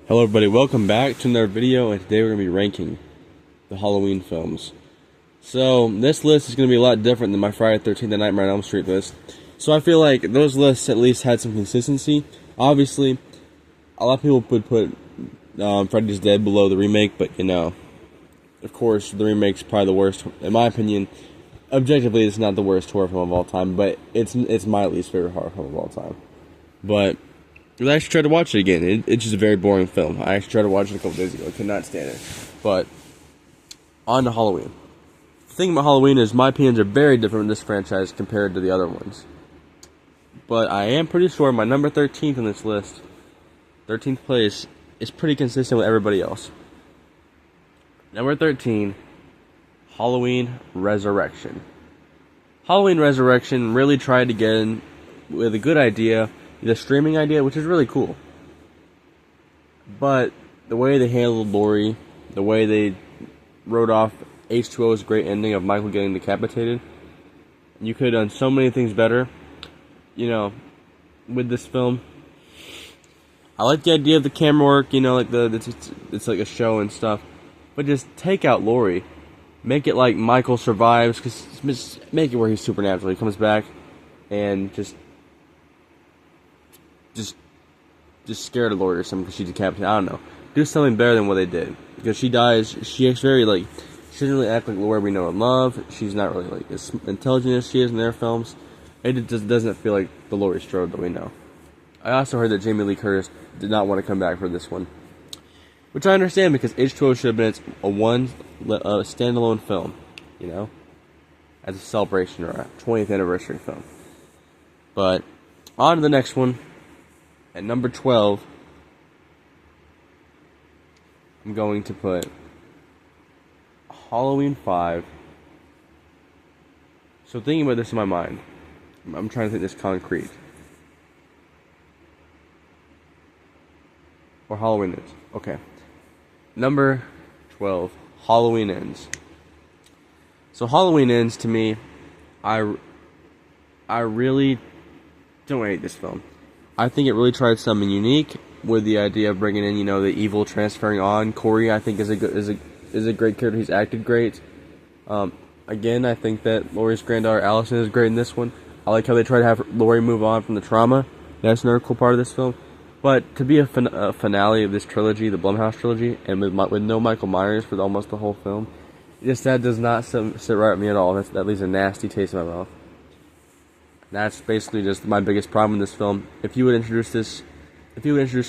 Hello everybody, welcome back to another video, and today we're going to be ranking the Halloween films. So, this list is going to be a lot different than my Friday 13th and Nightmare on Elm Street list. So I feel like those lists at least had some consistency. Obviously, a lot of people would put Freddy's Dead below the remake, but of course, the remake's probably the worst, in my opinion. Objectively, it's not the worst horror film of all time, but it's my least favorite horror film of all time. But I actually tried to watch it again. It's just a very boring film. I actually tried to watch it a couple days ago. I could not stand it. But on to Halloween. The thing about Halloween is my opinions are very different in this franchise compared to the other ones. But I am pretty sure my number 13th on this list, 13th place, is pretty consistent with everybody else. Number 13, Halloween Resurrection. Halloween Resurrection really tried to get in with a good idea, the streaming idea, which is really cool. But the way they handled Laurie, the way they wrote off H2O's great ending of Michael getting decapitated, you could have done so many things better, with this film. I like the idea of the camera work, like it's like a show and stuff. But just take out Laurie. Make it like Michael survives, make it where he's supernatural. He comes back and just scared of Laurie or something because she's decapitated. I don't know. Do something better than what they did. Because she dies, she acts very she doesn't really act like Laurie we know and love. She's not really as intelligent as she is in their films. It just doesn't feel like the Laurie Strode that we know. I also heard that Jamie Lee Curtis did not want to come back for this one, which I understand because H2O should have been a standalone film, as a celebration or a 20th anniversary film. But on to the next one. At number 12, I'm going to put Halloween 5. So thinking about this in my mind, I'm trying to think this concrete. Or Halloween Ends. Okay. Number 12, Halloween Ends. So Halloween Ends, to me, I really don't hate this film. I think it really tried something unique with the idea of bringing in, the evil transferring on. Corey, I think, is a great character. He's acted great. Again, I think that Laurie's granddaughter Allison is great in this one. I like how they try to have Laurie move on from the trauma. That's another cool part of this film. But to be a finale of this trilogy, the Blumhouse trilogy, and with no Michael Myers for almost the whole film, that does not sit right with me at all. That leaves a nasty taste in my mouth. That's basically just my biggest problem in this film. If you would introduce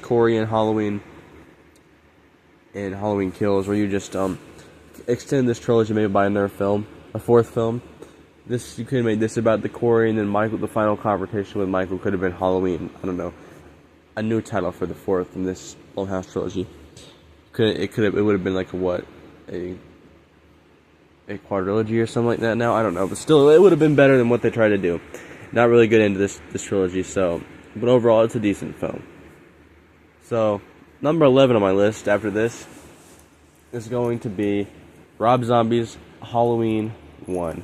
Corey in Halloween Kills, or you just extend this trilogy maybe by another film, a fourth film, you could have made this about the Corey, and then Michael, the final confrontation with Michael could have been Halloween. I don't know, a new title for the fourth in this Blumhouse trilogy. It would have been like a quadrilogy or something like that. Now I don't know, but still, it would have been better than what they tried to do. Not really good into this trilogy, but overall, it's a decent film. So, number 11 on my list after this is going to be Rob Zombie's Halloween 1.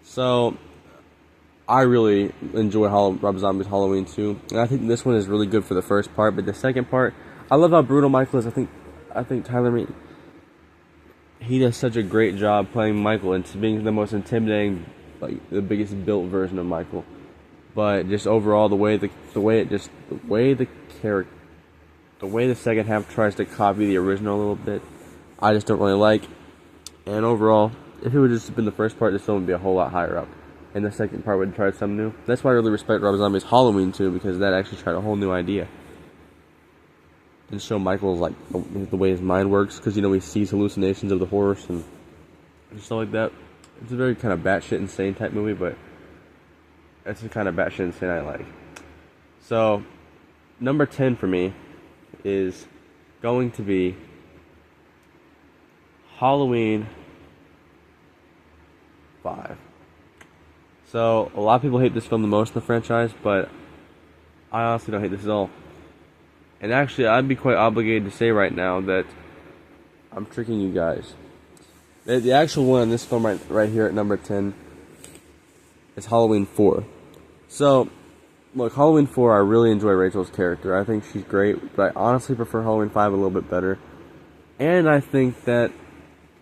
So, I really enjoy Rob Zombie's Halloween 2, and I think this one is really good for the first part, but the second part, I love how brutal Michael is. I think Tyler Mead, he does such a great job playing Michael and being the most intimidating, the biggest built version of Michael. But just overall, the way the second half tries to copy the original a little bit, I just don't really like. And overall, if it would just been the first part, this film would be a whole lot higher up, and the second part would try something new. That's why I really respect Rob Zombie's Halloween 2, because that actually tried a whole new idea and show Michael's the way his mind works, because he sees hallucinations of the horse and stuff like that. It's a very kind of batshit insane type movie, but it's the kind of batshit insane I like. So, number 10 for me is going to be Halloween 5. So, a lot of people hate this film the most in the franchise, but I honestly don't hate this at all. And actually, I'd be quite obligated to say right now that I'm tricking you guys. The actual one in this film right here at number 10 is Halloween 4. So, look, Halloween 4, I really enjoy Rachel's character. I think she's great, but I honestly prefer Halloween 5 a little bit better. And I think that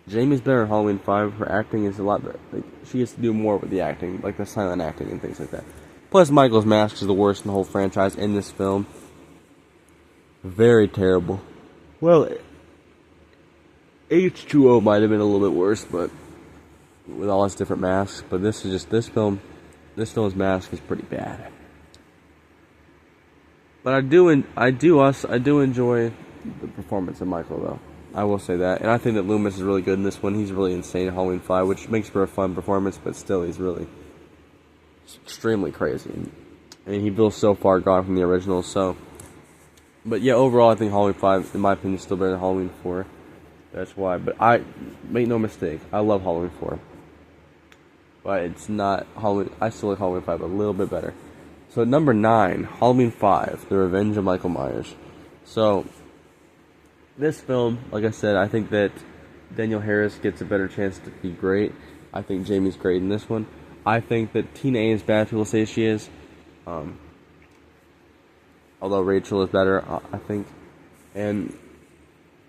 Jamie's better in Halloween 5. Her acting is a lot better. Like, she gets to do more with the acting, like the silent acting and things like that. Plus, Michael's mask is the worst in the whole franchise in this film. Very terrible. Well, H2O might have been a little bit worse, but with all its different masks. But this is just this film's mask is pretty bad. But I do enjoy the performance of Michael, though. I will say that, and I think that Loomis is really good in this one. He's really insane in Halloween 5, which makes for a fun performance. But still, he's really extremely crazy, and he feels so far gone from the original. So, but yeah, overall, I think Halloween 5, in my opinion, is still better than Halloween 4. That's why. But I make no mistake, I love Halloween 4, but it's not Halloween. I still like Halloween 5 a little bit better. So at number 9, Halloween 5, The Revenge of Michael Myers. So this film, like I said, I think that Danielle Harris gets a better chance to be great. I think Jamie's great in this one. I think that Tina A is bad, people say she is. Although Rachel is better, I think. And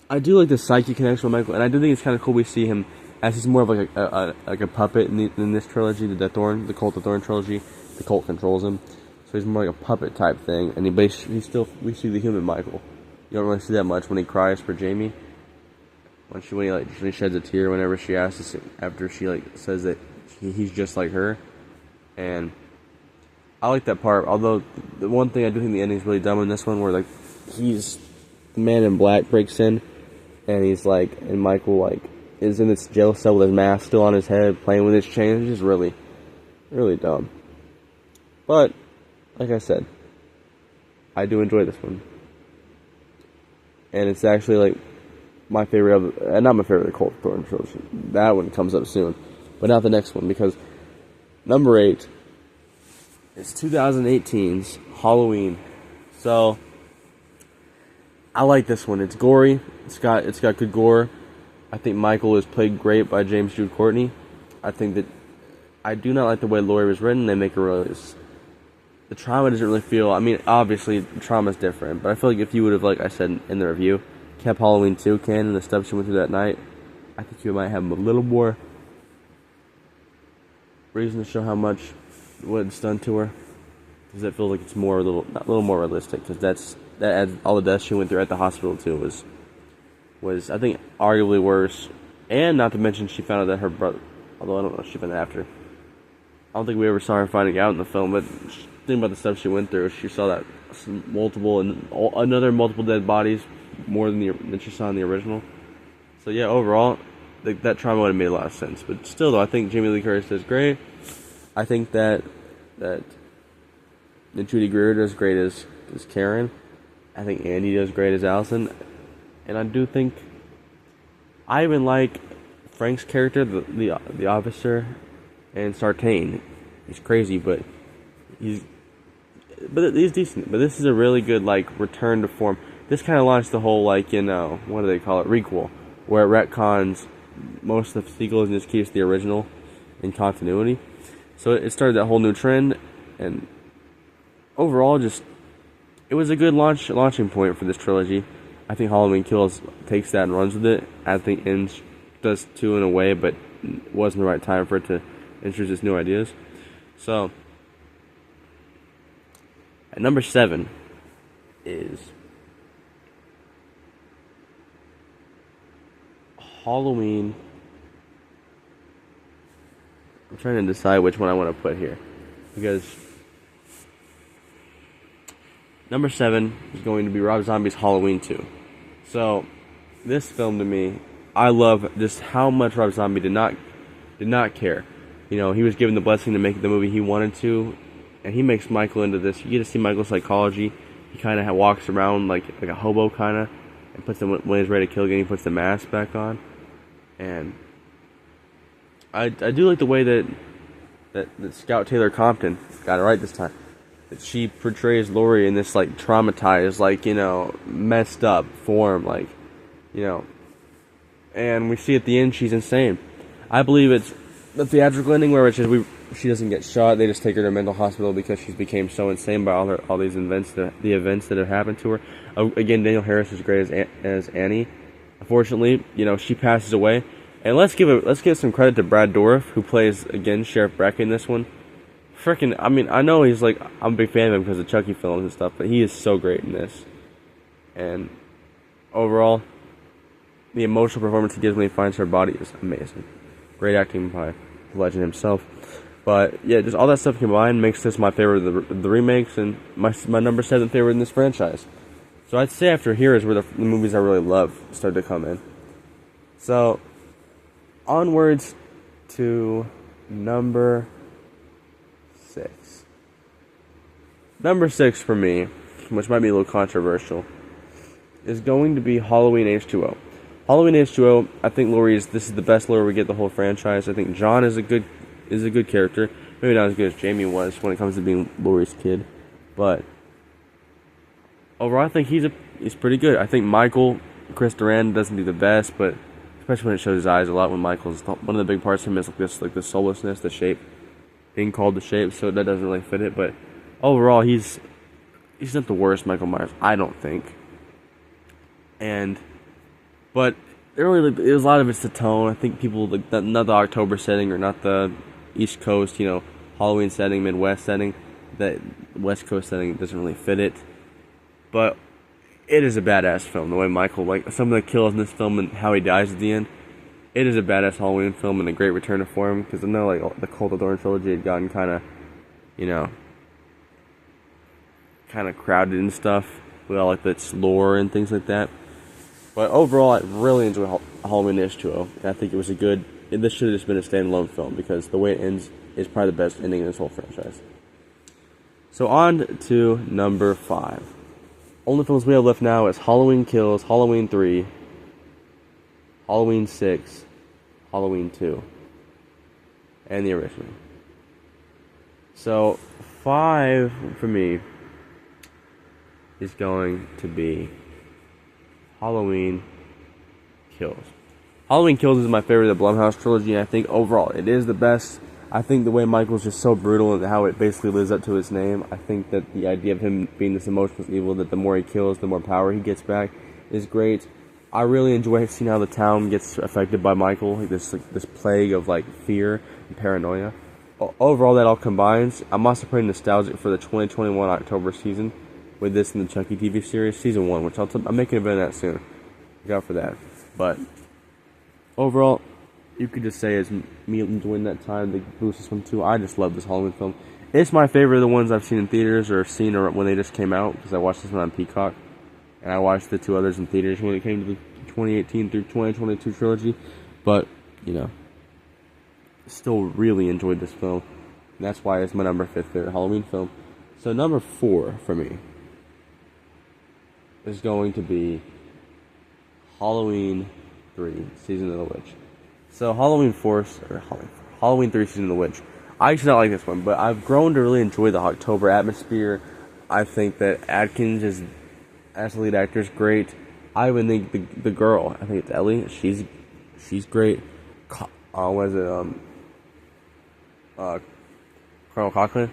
I do like the psyche connection with Michael, and I do think it's kind of cool we see him as he's more of like a puppet in this trilogy, the Cult of Thorn trilogy. The cult controls him, so he's more like a puppet type thing. And we see the human Michael. You don't really see that much when he cries for Jamie. When she sheds a tear whenever she asks, after she says that he's just like her, and I like that part. Although the one thing I do think the ending's really dumb in this one, where the man in black breaks in, and and Michael is in this jail cell with his mask still on his head, playing with his chain. It's just really, really dumb. But like I said, I do enjoy this one, and it's actually my favorite not my favorite of the Cult of Thorn trilogy. That one comes up soon, but not the next one, because number 8 is 2018's Halloween. So I like this one. It's gory. It's got good gore. I think Michael is played great by James Jude Courtney. I think that I do not like the way Laurie was written. They make her really. The trauma doesn't really feel. I mean, obviously trauma is different, but I feel like if you would have, like I said in the review, kept Halloween 2 canon, the stuff she went through that night, I think you might have a little more reason to show how much what it's done to her, because it feels like it's a little more realistic. Because that adds, all the deaths she went through at the hospital too was I think arguably worse, and not to mention she found out that her brother, although I don't know if she found out after. I don't think we ever saw her finding out in the film, but think about the stuff she went through. She saw that multiple dead bodies more than she saw in the original. So yeah, overall, that trauma would have made a lot of sense. But still, though, I think Jamie Lee Curtis does great. I think that Judy Greer does great as Karen. I think Andy does great as Allison. And I do think I even like Frank's character, the officer, and Sartain. He's crazy, but he's decent. But this is a really good return to form. This kind of launched the whole what do they call it, requel, where it retcons most of the sequels and just keeps the original in continuity. So it started that whole new trend, and overall, it was a good launching point for this trilogy. I think Halloween Kills takes that and runs with it. I think Ends does too in a way, but wasn't the right time for it to introduce its new ideas. So at number 7 is Halloween. I'm trying to decide which one I want to put here, because number 7 is going to be Rob Zombie's Halloween 2. So this film, to me, I love just how much Rob Zombie did not care. He was given the blessing to make the movie he wanted to, and he makes Michael into this. You get to see Michael's psychology. He kind of walks around like a hobo kind of, and puts when he's ready to kill again, he puts the mask back on. And I do like the way that Scout Taylor Compton got it right this time. That she portrays Laurie in this traumatized, messed up form, and we see at the end she's insane. I believe it's the theatrical ending where she doesn't get shot. They just take her to a mental hospital because she's became so insane by all these events that have happened to her. Again, Danielle Harris is great as Annie. Unfortunately, she passes away. And let's give some credit to Brad Dourif, who plays again Sheriff Breck in this one. I know he's I'm a big fan of him because of Chucky films and stuff, but he is so great in this. And overall, the emotional performance he gives when he finds her body is amazing. Great acting by the legend himself. But yeah, just all that stuff combined makes this my favorite of the remakes and my number 7 favorite in this franchise. So I'd say after here is where the movies I really love start to come in. So onwards to number 6. Number 6 for me, which might be a little controversial, is going to be Halloween H2O. Halloween H2O, I think this is the best Laurie we get the whole franchise. I think John is a good character. Maybe not as good as Jamie was when it comes to being Laurie's kid, but overall I think he's pretty good. I think Michael, Chris Duran doesn't do the best, but especially when it shows his eyes a lot when Michael's one of the big parts of him is the soullessness, the shape, being called the shape, so that doesn't really fit it. But overall he's not the worst Michael Myers, I don't think. But a lot of it's the tone. I think people not the October setting or not the East Coast, Halloween setting, Midwest setting. That West Coast setting doesn't really fit it. But it is a badass film. The way Michael, some of the kills in this film and how he dies at the end, it is a badass Halloween film and a great return to form. Because I know the Cult of Thorn trilogy had gotten kind of crowded and stuff with all its lore and things like that. But overall, I really enjoy Halloween H2O. And I think it was this should have just been a standalone film because the way it ends is probably the best ending in this whole franchise. So on to number 5. Only films we have left now is Halloween Kills, Halloween 3, Halloween 6, Halloween 2, and the original. So 5 for me is going to be Halloween Kills. Halloween Kills is my favorite of the Blumhouse trilogy, and I think overall it is the best. I think the way Michael's just so brutal and how it basically lives up to his name. I think that the idea of him being this emotional evil, that the more he kills, the more power he gets back, is great. I really enjoy seeing how the town gets affected by Michael, this plague of fear and paranoia. Overall, that all combines. I'm also pretty nostalgic for the 2021 October season with this in the Chucky TV series, season 1, which I'm making a video of that soon. Look out for that. But overall, you could just say it's me enjoying that time. They boost this one too. I just love this Halloween film. It's my favorite of the ones I've seen in theaters or seen when they just came out because I watched this one on Peacock, and I watched the 2 others in theaters when it came to the 2018 through 2022 trilogy. But still really enjoyed this film, and that's why it's my number 5 favorite Halloween film. So number 4 for me is going to be Halloween 3, Season of the Witch. So Halloween 3, Season of the Witch. I used to not like this one, but I've grown to really enjoy the October atmosphere. I think that Adkins as the lead actor is great. I even think the girl, I think it's Ellie, she's great. Colonel Cochran,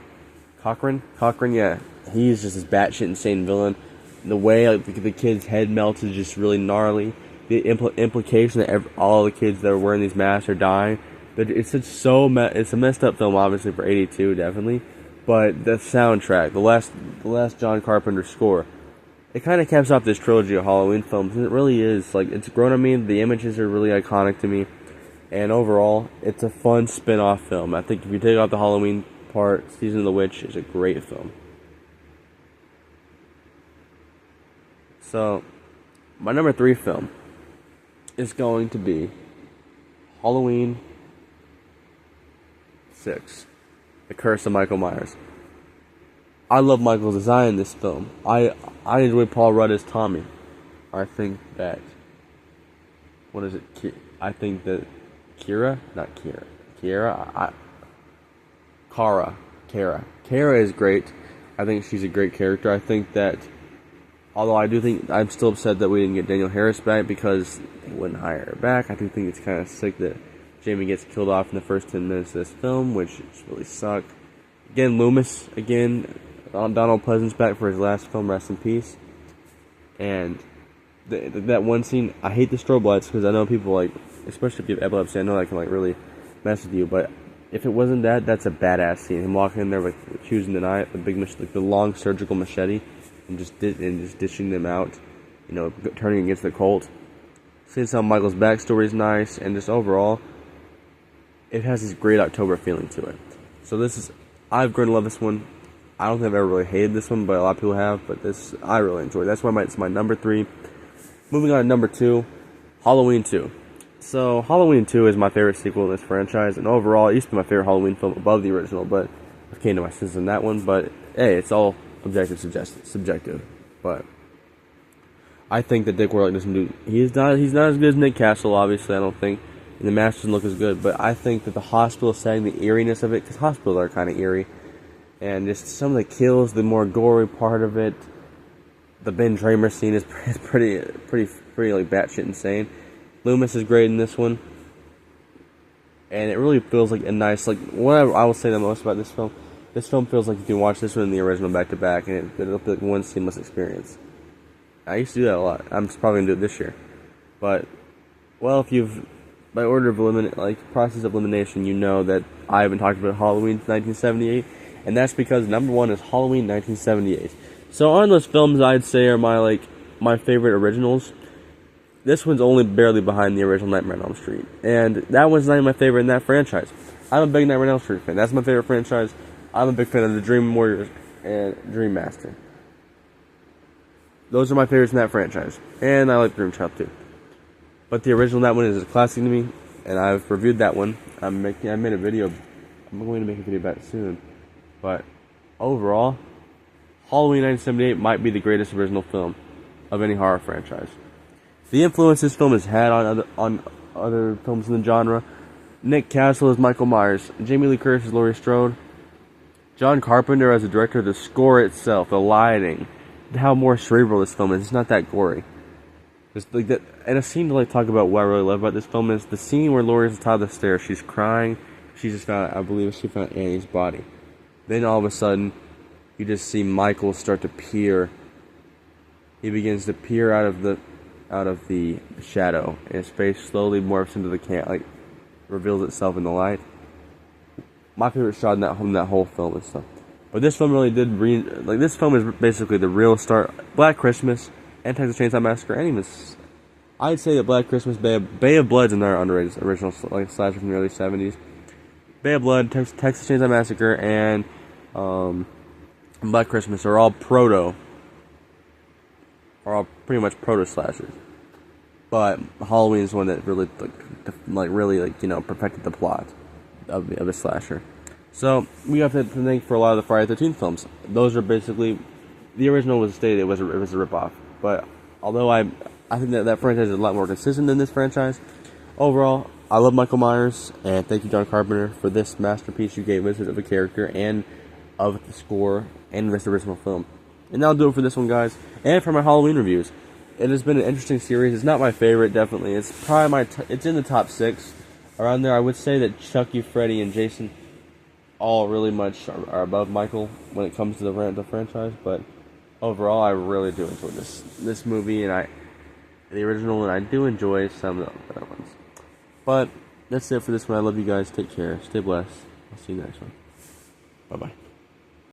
yeah. He's just this batshit insane villain. The way the kid's head melts is just really gnarly. The implication that all the kids that are wearing these masks are dying. It's a messed up film, obviously, for 82, definitely. But the soundtrack, the last John Carpenter score, it kind of caps off this trilogy of Halloween films. And it really is. It's grown on me. The images are really iconic to me. And overall, it's a fun spin-off film. I think if you take out the Halloween part, Season of the Witch is a great film. So, my number 3 film is going to be Halloween 6, The Curse of Michael Myers. I love Michael's design in this film. I enjoy Paul Rudd as Tommy. I think that Kara is great. I think she's a great character. I think that, although I'm still upset that we didn't get Danielle Harris back because they wouldn't hire her back. I do think it's kind of sick that Jamie gets killed off in the first 10 minutes of this film, which really sucked. Again, Loomis, Donald Pleasance back for his last film, rest in peace. And that one scene, I hate the strobe lights because I know people like, especially if you have epilepsy, I know that can like really mess with you. But if it wasn't that, that's a badass scene. Him walking in there with choosing the knife, the long surgical machete, and just dishing them out, turning against the Colt. Seeing how Michael's backstory is nice, and just overall, it has this great October feeling to it. So I've grown to love this one. I don't think I've ever really hated this one, but a lot of people have. But I really enjoy. That's why it's my number 3. Moving on to number 2, Halloween 2. So Halloween 2 is my favorite sequel in this franchise, and overall, it used to be my favorite Halloween film above the original. But I came to my senses in that one. But hey, it's all subjective. But I think that Dick Warlock doesn't do. He's not as good as Nick Castle, obviously. I don't think, and the mask doesn't look as good. But I think that the hospital setting, the eeriness of it, because hospitals are kind of eerie, and just some of the kills, the more gory part of it. The Ben Tramer scene is pretty like batshit insane. Loomis is great in this one, and it really feels like a nice, like, whatever I will say the most about this film. This film feels like you can watch this one and the original back to back, and it'll feel like one seamless experience. I used to do that a lot. I'm probably gonna do it this year, but if you've by order of process of elimination, you know that I haven't talked about Halloween 1978, and that's because number 1 is Halloween 1978. So on those films, I'd say are my favorite originals. This one's only barely behind the original Nightmare on Elm Street, and that one's not even my favorite in that franchise. I'm a big Nightmare on Elm Street fan. That's my favorite franchise. I'm a big fan of the Dream Warriors and Dream Master. Those are my favorites in that franchise, and I like Dream Child too. But the original, that one is a classic to me, and I've reviewed that one. I made a video. I'm going to make a video about it soon. But overall, Halloween 1978 might be the greatest original film of any horror franchise. The influence this film has had on other films in the genre: Nick Castle as Michael Myers, Jamie Lee Curtis as Laurie Strode, John Carpenter as a director. The score itself, the lighting, how more cerebral this film is. It's not that gory. Just like that, and a scene to talk about what I really love about this film is the scene where Laurie's at the top of the stairs. She's crying. She found Annie's body. Then all of a sudden, you just see Michael start to peer. He begins to peer out of the shadow, and his face slowly morphs into the reveals itself in the light. My favorite shot in that whole film and stuff. But this film really did this film is basically the real start. Black Christmas and Texas Chainsaw Massacre, and even I'd say that Black Christmas, Bay of Blood's another underrated original slasher from the early 70s. Bay of Blood, Texas Chainsaw Massacre, and Black Christmas are all pretty much proto slashers. But Halloween is one that really perfected the plot of a slasher. So we have to thank for a lot of the Friday the 13th films. Those are basically, the original was stated it was a ripoff. But although I think that franchise is a lot more consistent than this franchise, overall I love Michael Myers, and thank you, John Carpenter, for this masterpiece you gave us of a character and of the score and this original film. And that'll do it for this one, guys, and for my Halloween reviews. It has been an interesting series. It's not my favorite, definitely. It's probably it's in the top 6 around there. I would say that Chucky, Freddy, and Jason all really much are above Michael when it comes to the franchise. But overall, I really do enjoy this movie, and the original, and I do enjoy some of the other ones. But that's it for this one. I love you guys. Take care. Stay blessed. I'll see you next one. Bye-bye.